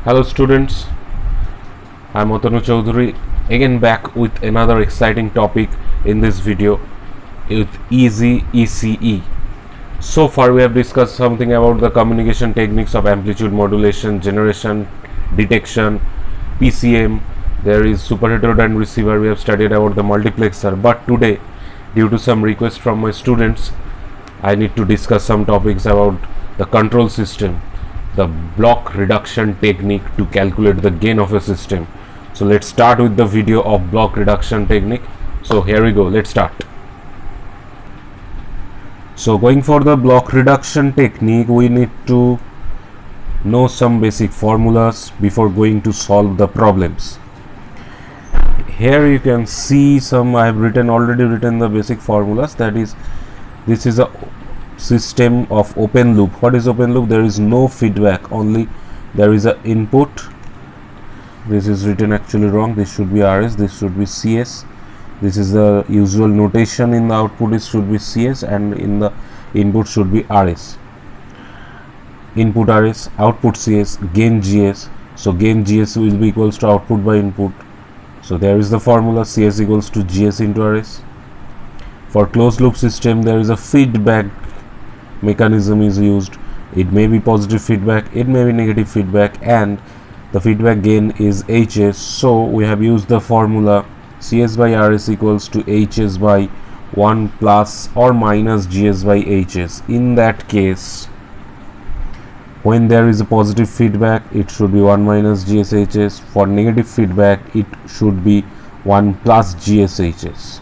Hello students, I'm Otanu Chaudhary again back with another exciting topic in this video with Easy ECE. So far we have discussed something about the communication techniques of amplitude modulation, generation, detection, PCM, there is super heterodyne receiver, we have studied about the multiplexer, but today due to some requests from my students I need to discuss some topics about the control system, the block reduction technique to calculate the gain of a system. So let's start with the video of block reduction technique. So here we go, let's start. So going for the block reduction technique, we need to know some basic formulas before going to solve the problems. Here you can see some I have already written the basic formulas. That is, this is a system of open loop. What is open loop? There is no feedback, only there is a input. This is written actually wrong, this should be RS, this should be CS. This is the usual notation in the output, it should be CS, and in the input should be RS. Input RS, output CS, gain GS. So gain GS will be equals to output by input. So there is the formula, CS equals to GS into RS. For closed loop system, there is a feedback mechanism is used. It may be positive feedback, it may be negative feedback, and the feedback gain is HS. So we have used the formula CS by RS equals to HS by 1 plus or minus GS by HS. In that case, when there is a positive feedback, it should be 1 minus GSHS. For negative feedback, it should be 1 plus GSHS.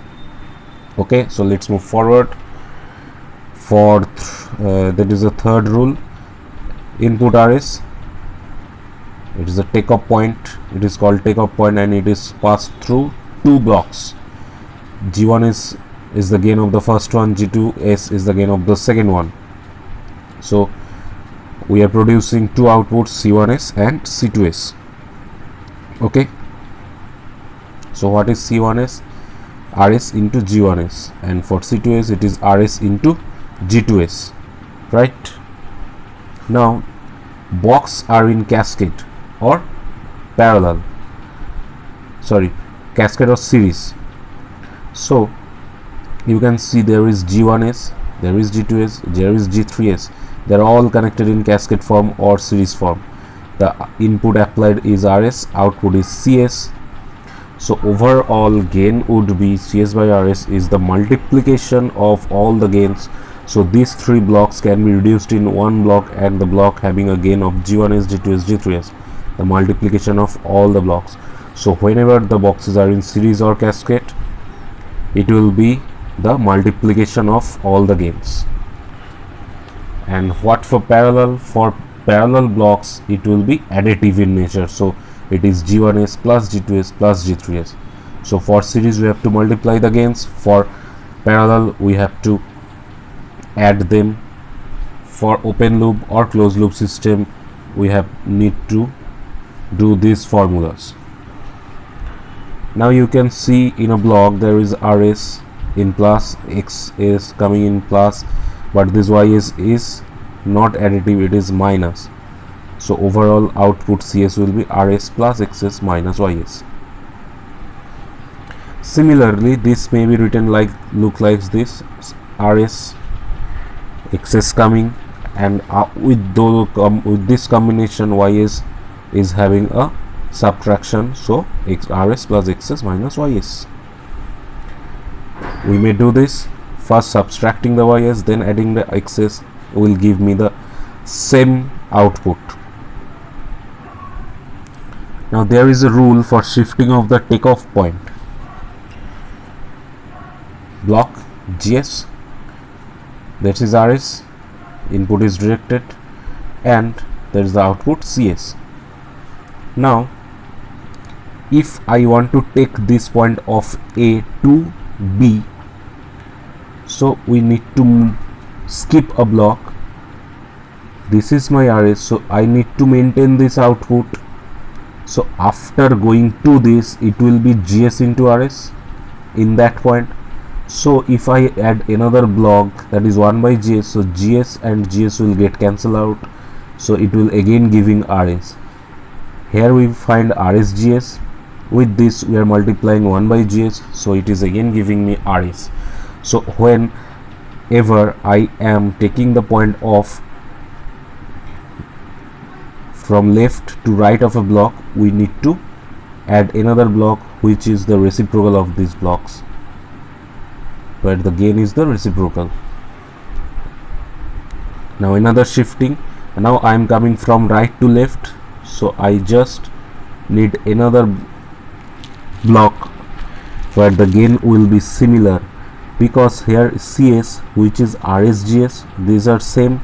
Okay, so let's move forward. For that is the third rule. Input RS, it is a take-off point, it is called take-off point, and it is passed through two blocks. G1 is the gain of the first one, G2S is the gain of the second one. So we are producing two outputs, C1S and C2S. Okay, so what is C1S? RS into G1S, and for C2S it is RS into G2S, right? Now blocks are in cascade or parallel, cascade or series. So you can see there is G1S, there is G2S, there is G3S. They are all connected in cascade form or series form. The input applied is RS, output is CS. So overall gain would be CS by RS is the multiplication of all the gains. So these three blocks can be reduced in one block, and the block having a gain of G1S, G2S, G3S, the multiplication of all the blocks. So whenever the boxes are in series or cascade, it will be the multiplication of all the gains. And what for parallel? For parallel blocks, it will be additive in nature. So it is G1S plus G2S plus G3S. So for series we have to multiply the gains, for parallel we have to add them. For open loop or closed loop system, we need to do these formulas. Now you can see in a block there is RS in plus, X is coming in plus, but this YS is not additive, it is minus. So overall output CS will be RS plus XS minus YS. Similarly, this may be written like this: RS, XS coming, and with this combination YS is having a subtraction, so RS plus XS minus YS. We may do this first subtracting the YS, then adding the XS will give me the same output. Now there is a rule for shifting of the takeoff point. Block GS, that is RS, input is directed, and there is the output CS. Now if I want to take this point of A to B, so we need to skip a block. This is my RS, so I need to maintain this output. So after going to this, it will be GS into RS in that point. So if I add another block, that is 1 by GS, so GS and GS will get cancelled out, so it will again giving RS. Here we find RSGS. With this we are multiplying 1 by GS, so it is again giving me RS. So whenever I am taking the point of from left to right of a block, we need to add another block which is the reciprocal of these blocks, where the gain is the reciprocal. Now another shifting. Now I am coming from right to left, so I just need another block where the gain will be similar, because here CS, which is RSGS, these are same.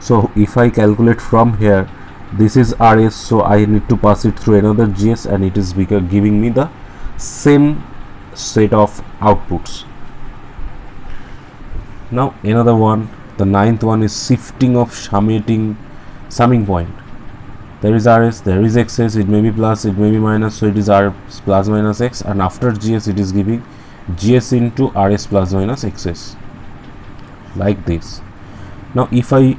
So if I calculate from here, this is RS, so I need to pass it through another GS, and it is giving me the same set of outputs. Now another one, the ninth one, is shifting of summing point. There is RS, there is XS, it may be plus, it may be minus, so it is R plus minus X, and after GS it is giving GS into RS plus minus XS, like this. Now if I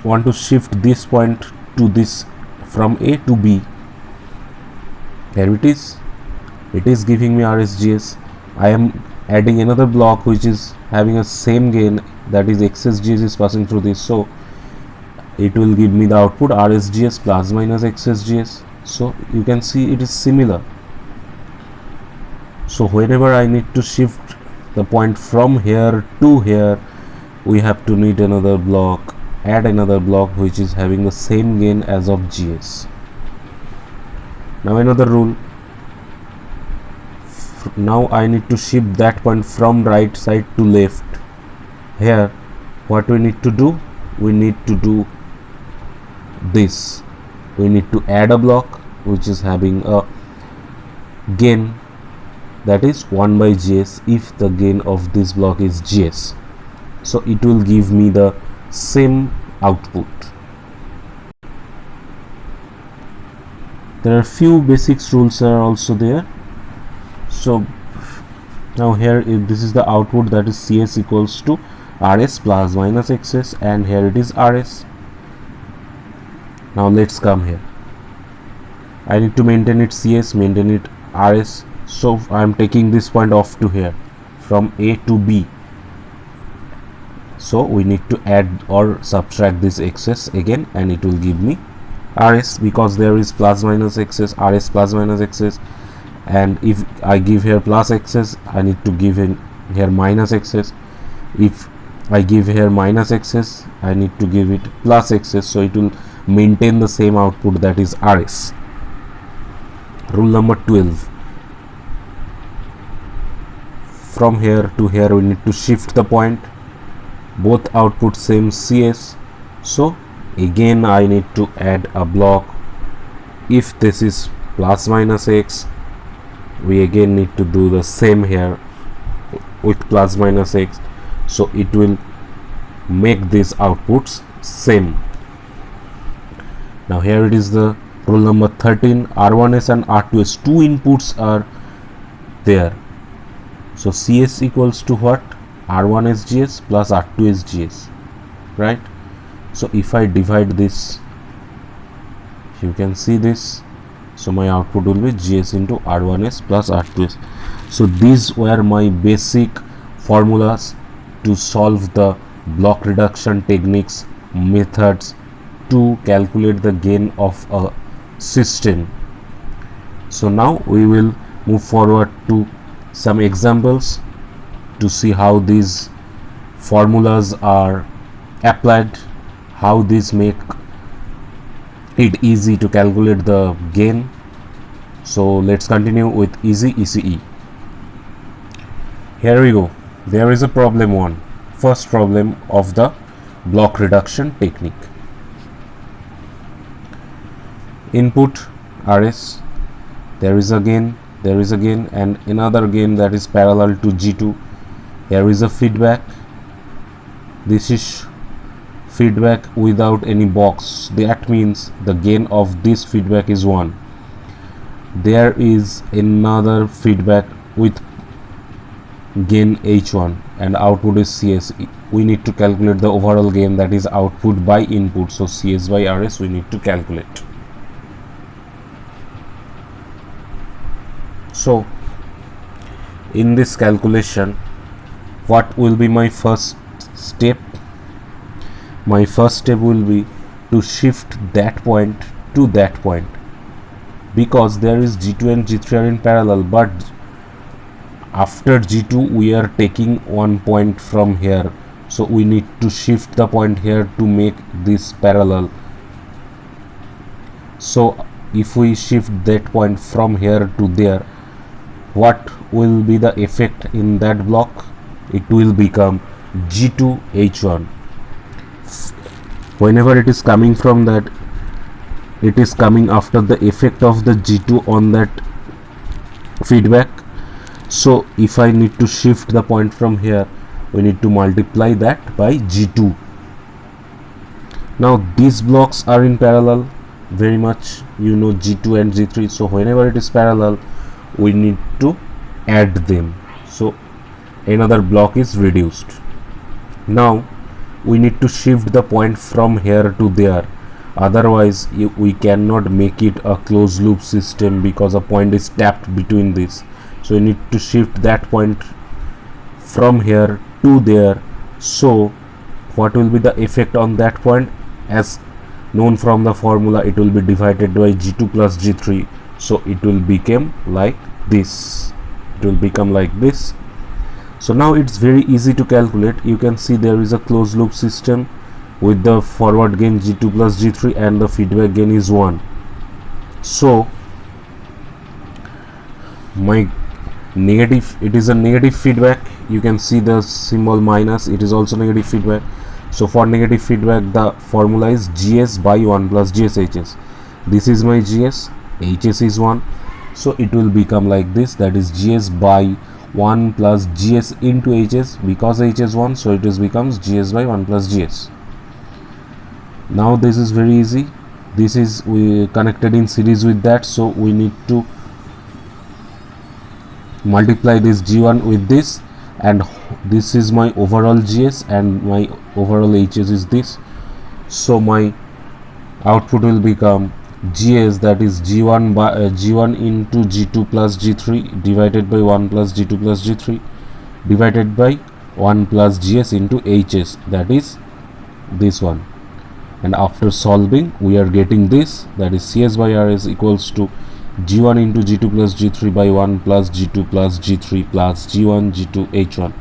want to shift this point to this from A to B, here it is giving me RSGS. I am adding another block which is having a same gain, that is XSGS is passing through this, so it will give me the output RSGS plus minus XSGS. So you can see it is similar. So whenever I need to shift the point from here to here, we have to need another block, add another block which is having the same gain as of GS. Now another rule. Now I need to shift that point from right side to left. Here what we need to do, we need to do this. We need to add a block which is having a gain, that is 1 by GS if the gain of this block is GS. So it will give me the same output. There are few basics rules are also there. So now here, if this is the output, that is CS equals to RS plus minus XS, and here it is RS. Now let's come here. I need to maintain it CS, maintain it RS. So I am taking this point off to here from A to B. So we need to add or subtract this XS again, and it will give me RS, because there is plus minus XS, RS plus minus XS, and if I give here plus XS, I need to give in here minus XS. If I give here minus XS, I need to give it plus XS, so it will maintain the same output, that is RS. Rule number 12. From here to here we need to shift the point, both output same CS, so again I need to add a block. If this is plus minus X, we again need to do the same here with plus minus X, so it will make these outputs same. Now here it is the rule number 13. R1s and R2s, two inputs are there, so CS equals to what? R1SGS plus R2SGS, right? So if I divide this, you can see this, so my output will be GS into R1S plus R2S. So these were my basic formulas to solve the block reduction techniques, methods to calculate the gain of a system. So now we will move forward to some examples to see how these formulas are applied, how these make it easy to calculate the gain. So let's continue with easy ECE. Here we go. There is a problem 1, first problem of the block reduction technique. Input RS, there is a gain, and another gain that is parallel to G2. Here is a feedback. This is feedback without any box, that means the gain of this feedback is 1. There is another feedback with gain H1 and output is CS. We need to calculate the overall gain, that is output by input, so CS by RS we need to calculate. So in this calculation, what will be my first step? My first step will be to shift that point to that point, because there is G2 and G3 are in parallel, but after G2 we are taking one point from here, so we need to shift the point here to make this parallel. So if we shift that point from here to there, what will be the effect in that block? It will become G2 H1. Whenever it is coming from that, it is coming after the effect of the G2 on that feedback. So if I need to shift the point from here, we need to multiply that by G2. Now these blocks are in parallel, very much you know, G2 and G3. So whenever it is parallel, we need to add them, so another block is reduced. Now we need to shift the point from here to there, otherwise we cannot make it a closed loop system, because a point is tapped between this. So we need to shift that point from here to there. So what will be the effect on that point? As known from the formula, it will be divided by G2 plus G3, so it will become like this. It will become like this. So now it's very easy to calculate. You can see there is a closed loop system with the forward gain G2 plus G3 and the feedback gain is 1. So my negative, it is a negative feedback. You can see the symbol minus, it is also negative feedback. So for negative feedback, the formula is GS by 1 plus GS HS. This is my GS, HS is 1. So it will become like this, that is GS by 1 plus GS into HS, because HS 1, so it is becomes GS by 1 plus GS. Now this is very easy. This is we connected in series with that, so we need to multiply this G1 with this, and this is my overall GS and my overall HS is this. So my output will become GS, that is G1 by G1 into G2 plus G3 divided by 1 plus G2 plus G3 divided by 1 plus GS into HS, that is this one. And after solving, we are getting this, that is CS by RS equals to G1 into G2 plus G3 by 1 plus G2 plus G3 plus G1 G2 H1.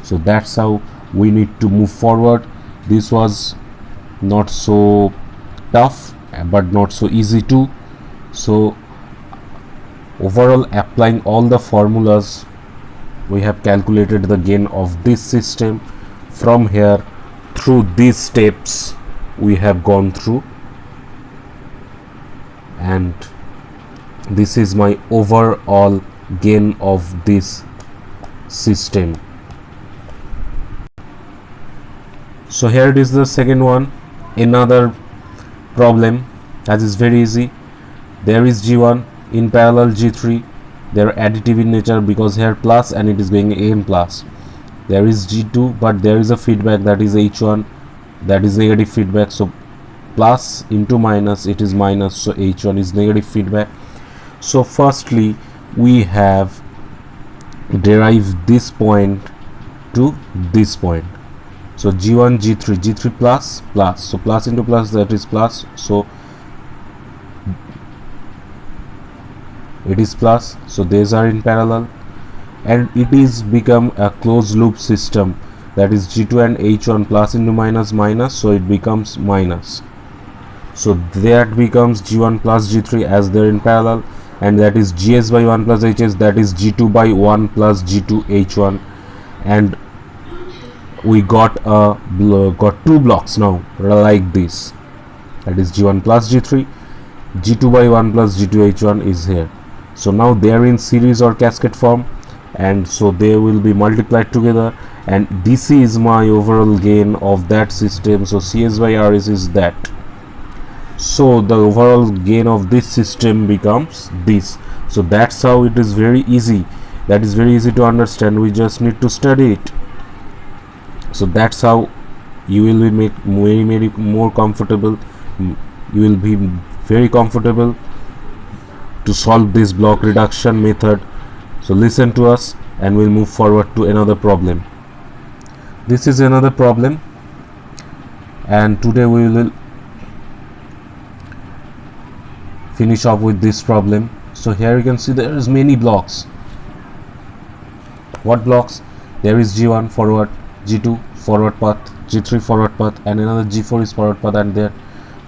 So that's how we need to move forward. This was not so tough, but not so easy too. So overall, applying all the formulas, we have calculated the gain of this system. From here, through these steps we have gone through, and this is my overall gain of this system. So here it is, the second one, another problem that is very easy. There is G1 in parallel G3, they are additive in nature because here plus and it is going n plus. There is G2, but there is a feedback, that is H1, that is negative feedback, so plus into minus, it is minus, so H1 is negative feedback. So firstly we have derived this point to this point. So G1 G3, G3 plus plus, so plus into plus, that is plus, so it is plus, so these are in parallel, and it is become a closed loop system, that is G2 and H1 plus into minus minus, so it becomes minus. So that becomes G1 plus G3 as they are in parallel, and that is GS by 1 plus HS, that is G2 by 1 plus G2 H1, and we got two blocks now like this, that is G1 plus G3, G2 by 1 plus G2 H1 is here. So now they are in series or cascade form, and so they will be multiplied together, and this is my overall gain of that system. So CS by RS is that. So the overall gain of this system becomes this. So that's how it is very easy. That is very easy to understand. We just need to study it. So that's how you will be very more comfortable. You will be very comfortable to solve this block reduction method So listen to us and we'll move forward to another problem. This is another problem, and today we will finish off with this problem. So here you can see there is many blocks. What blocks? There is G1 forward, G2 forward path, G3 forward path, and another G4 is forward path, and they're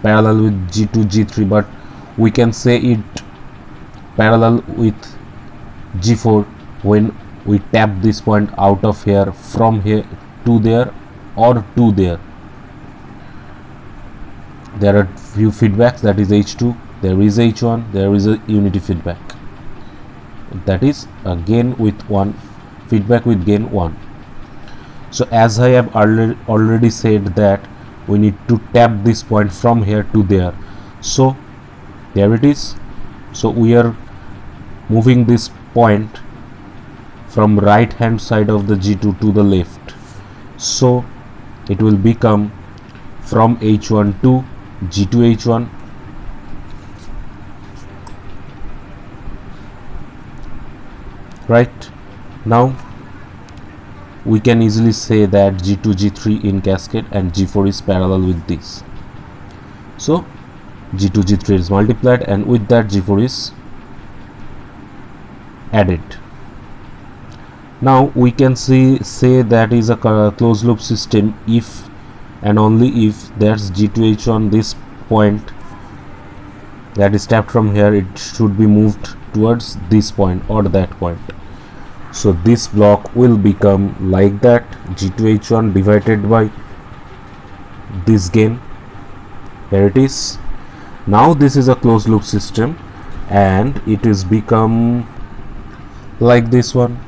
parallel with G2, G3, but we can say it parallel with G4 when we tap this point out of here, from here to there or to there. There are few feedbacks, that is H2, there is H1, there is a unity feedback, that is a gain with 1, feedback with gain 1. So as I have already said that we need to tap this point from here to there. So there it is. So we are moving this point from right hand side of the G2 to the left. So it will become from H1 to G2 H1, right? Now we can easily say that G2 G3 in cascade and G4 is parallel with this. So G2 G3 is multiplied, and with that G4 is added. Now we can say that is a closed loop system if and only if there's G2 H1, this point that is tapped from here, it should be moved towards this point or that point. So this block will become like that, G2 H1 divided by this gain. Here it is. Now this is a closed loop system and it is become like this one,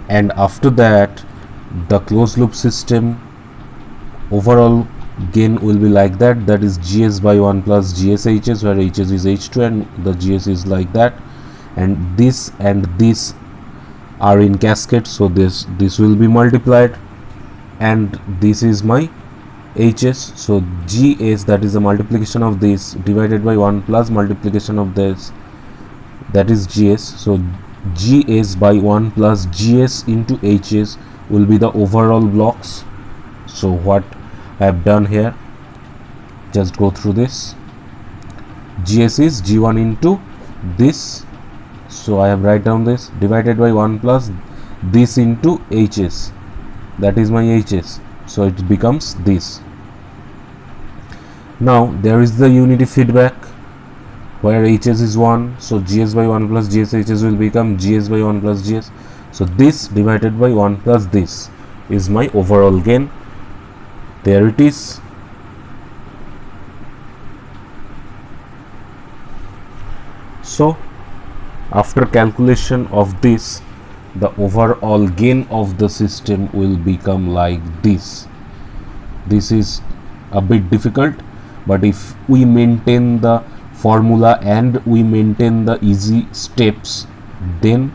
and after that the closed loop system overall gain will be like that, that is GS by 1 plus GS HS, where HS is H2 and the GS is like that, and this are in cascade, so this will be multiplied, and this is my HS. So GS, that is the multiplication of this, divided by 1 plus multiplication of this, that is GS. So GS by 1 plus GS into HS will be the overall blocks. So what I have done here, just go through this. GS is G1 into this, so I have write down this, divided by 1 plus this into HS, that is my HS, so it becomes this. Now there is the unity feedback where HS is 1, so GS by 1 plus GS HS will become GS by 1 plus GS. So this divided by 1 plus this is my overall gain. There it is. So after calculation of this, the overall gain of the system will become like this. This is a bit difficult, but if we maintain the formula and we maintain the easy steps, then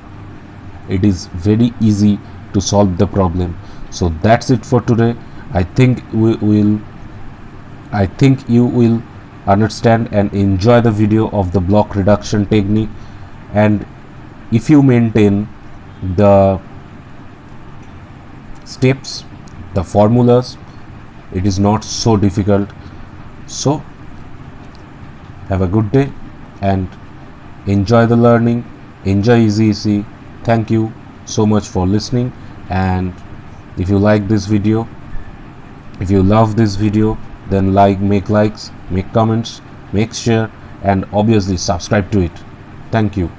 it is very easy to solve the problem. So that's it for today. I think you will understand and enjoy the video of the block reduction technique, and if you maintain the steps, the formulas, it is not so difficult. So have a good day and enjoy the learning, enjoy easy. Thank you so much for listening, and if you like this video, if you love this video, then make likes, make comments, make share, and obviously subscribe to it. Thank you.